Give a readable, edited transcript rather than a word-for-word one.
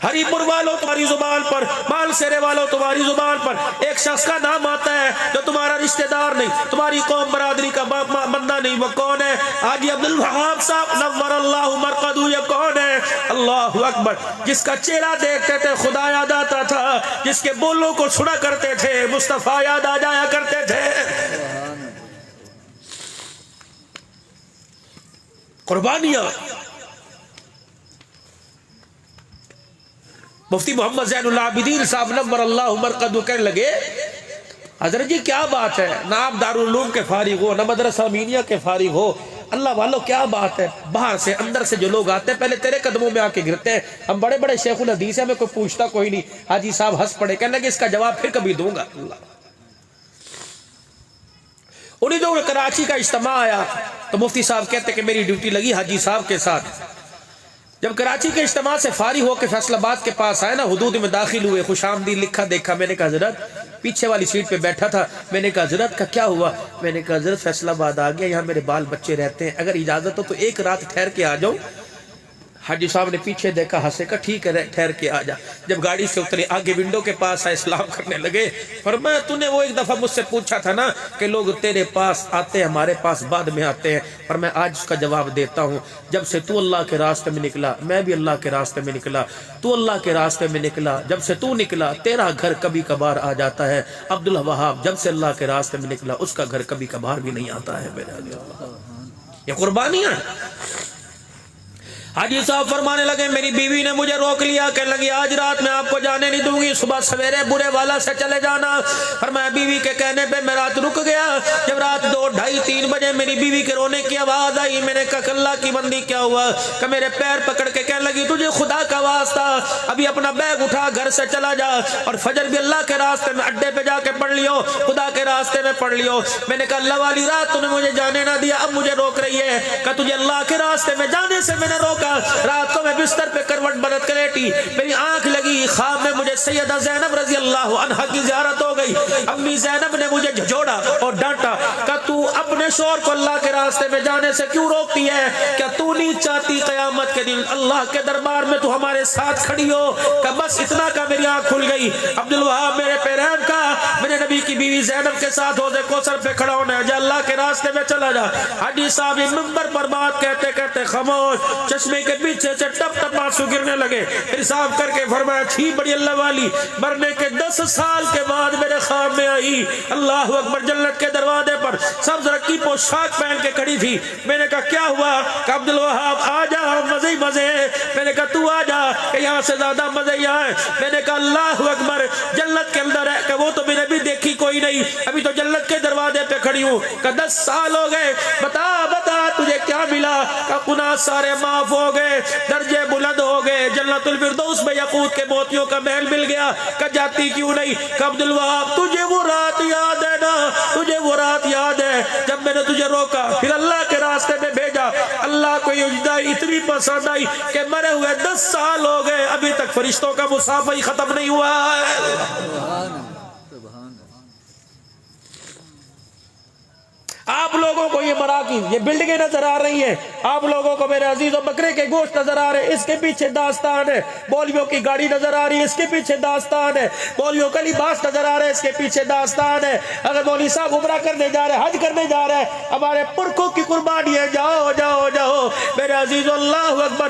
ہری پور والوں تمہاری زبان پر، مال سیرے والوں تمہاری زبان پر ایک شخص کا نام آتا ہے جو تمہارا رشتہ دار نہیں، تمہاری قوم برادری کا بندہ نہیں، وہ کون ہے؟ حاجی عبد الوہاب صاحب نور اللہ مرقدہ، یہ کون ہے؟ اللہ اکبر، جس کا چہرہ دیکھتے تھے خدا یاد آتا تھا، جس کے بولوں کو سنا کرتے تھے مصطفیٰ یاد آ جایا کرتے تھے۔ قربانیاں۔ مفتی محمد زین العابدین صاحب نور اللہ مرقدہ کہنے لگے حضرت جی کیا بات ہے، نہ آپ دارالعلوم کے فارغ ہو، نہ مدرسہ امینیہ کے فارغ ہو، اللہ والو کیا بات ہے، باہر سے اندر سے جو لوگ آتے ہیں پہلے تیرے قدموں میں آ کے گرتے ہیں، ہم بڑے بڑے شیخ الحدیث ہیں، ہمیں کوئی پوچھتا کوئی نہیں۔ حاجی صاحب ہنس پڑے، کہنے لگے اس کا جواب پھر کبھی دوں گا۔ انہی دو کراچی کا اجتماع آیا تو مفتی صاحب کہتے کہ میری ڈیوٹی لگی حاجی صاحب کے ساتھ۔ جب کراچی کے اجتماع سے فارغ ہو کے فیصل آباد کے پاس آئے نا، حدود میں داخل ہوئے، خوش آمدید لکھا دیکھا، میں نے کہا حضرت، پیچھے والی سیٹ پہ بیٹھا تھا، میں نے کہا حضرت کا کیا ہوا؟ میں نے کہا حضرت فیصل آباد آ گیا، یہاں میرے بال بچے رہتے ہیں، اگر اجازت ہو تو ایک رات ٹھہر کے آ جاؤں۔ حاجی صاحب نے پیچھے دیکھا، ہنسے، کہا ٹھیک ہے ٹھہر کے آ جا۔ جب گاڑی سے اترے آگے ونڈو کے پاس آئے، سلام کرنے لگے، فرمایا تو نے وہ ایک دفعہ مجھ سے پوچھا تھا نا کہ لوگ تیرے پاس آتے ہیں ہمارے پاس بعد میں آتے ہیں، پر میں آج اس کا جواب دیتا ہوں، جب سے تو اللہ کے راستے میں نکلا میں بھی اللہ کے راستے میں نکلا، تو اللہ کے راستے میں نکلا، جب سے تو نکلا تیرا گھر کبھی کبھار آ جاتا ہے، عبدالوہاب جب سے اللہ کے راستے میں نکلا اس کا گھر کبھی کبھار بھی نہیں آتا ہے میرے اللہ۔ یہ قربانیاں۔ حاجی صاحب فرمانے لگے میری بیوی نے مجھے روک لیا، کہنے لگی آج رات میں آپ کو جانے نہیں دوں گی، صبح سویرے برے والا سے چلے جانا۔ فرمایا بیوی کے کہنے پہ میں رات رک گیا۔ جب رات 2 ڈھائی 3 بجے میری بیوی کے رونے کی آواز آئی، میں نے کہا اللہ کی بندی کیا ہوا؟ کہ میرے پیر پکڑ کے کہنے لگی تجھے خدا کا واسطہ ابھی اپنا بیگ اٹھا گھر سے چلا جا، اور فجر بھی اللہ کے راستے میں اڈے پہ جا کے پڑھ لیو، خدا کے راستے میں پڑھ لیو۔ میں نے کہا اللہ والی رات تو نے مجھے جانے نہ دیا، اب مجھے روک رہی ہے، کہ تجھے اللہ کے راستے میں جانے سے میں نے روکا۔ رات کو میں بستر پہ کروٹ بدل کے لیٹی، میری آنکھ لگی، خواب میں مجھے سیدہ زینب رضی اللہ عنہا کی زیارت ہو گئی۔ امی زینب نے مجھے جھجوڑا اور ڈانٹا کہ تو اپنے شوہر کو اللہ کے راستے میں جانے سے کیوں روکتی ہے؟ کیا تو نہیں چاہتی قیامت کے دن اللہ کے دربار میں تو ہمارے ساتھ کھڑی ہو؟ کہ بس اتنا کا میری آنکھ کھل گئی۔ عبدالوہاب میرے پہ رحم کا، میرے نبی کی بیوی زینب کے ساتھ حوض کوثر پہ کھڑا ہونا ہے، جا اللہ کے راستے میں چلا جا۔ حاجی صاحب منبر پر بات کہتے کہتے خاموش، چشمے کے پیچھے سے ٹپ ٹپ آنسو گرنے لگے۔ پھر صاف کر کے فرمایا تھی بڑی اللہ والی، مرنے کے 10 سال کے بعد میرے خواب میں آئی، اللہ اکبر، جنت کے دروازے پر سبز رنگ کی پوشاک پہن کے کھڑی تھی۔ میں نے کہا کیا ہوا؟ کہ عبدالوہاب آ جا، مزے ہی مزے ہیں۔ میں نے کہا تو آ جا کہ یہاں سے زیادہ مزے ہی آئے۔ میں نے کہا اللہ اکبر، جنت کے اندر ہے کہ وہ تو میں نے بھی دیکھی کوئی نہیں، ابھی تو جنت کے دروازے پہ کھڑی ہوں۔ کہ 10 سال ہو گئے، بتا بتا تجھے کیا ملا؟ کہ گناہ سارے معاف ہو گئے، درجے بلند ہو گئے، جنت الفردوس میں یاقوت کے موتیوں کا محل مل گیا۔ کہ جاتی کیوں نہیں؟ کہ عبدالوہاب تجھے وہ رات یاد ہے نا، تجھے وہ رات یاد ہے جب میں نے تجھے روکا پھر اللہ کے راستے میں بھیجا، اللہ کو یہ جدائی اتنی پسند آئی کہ مرے ہوئے 10 سال ہو گئے، ابھی تک فرشتوں کا مصافحہ ہی ختم نہیں ہوا ہے۔ آپ لوگوں کو یہ مراکز، یہ بلڈنگیں نظر آ رہی ہیں، آپ لوگوں کو میرے عزیزوں بکرے کے گوشت نظر آ رہے ہیں، اس کے پیچھے داستان ہے، مولویوں کی گاڑی نظر آ رہی ہے، اس کے پیچھے داستان ہے، مولویوں کا لباس نظر آ رہا ہے، اس کے پیچھے داستان ہے۔ اگر مولوی صاحب عمرہ کرنے جا رہے ہیں، حج کرنے جا رہے ہیں، ہمارے پرکھوں کی قربانی ہے، جاؤ جاؤ جاؤ میرے عزیزوں، اللہ اکبر۔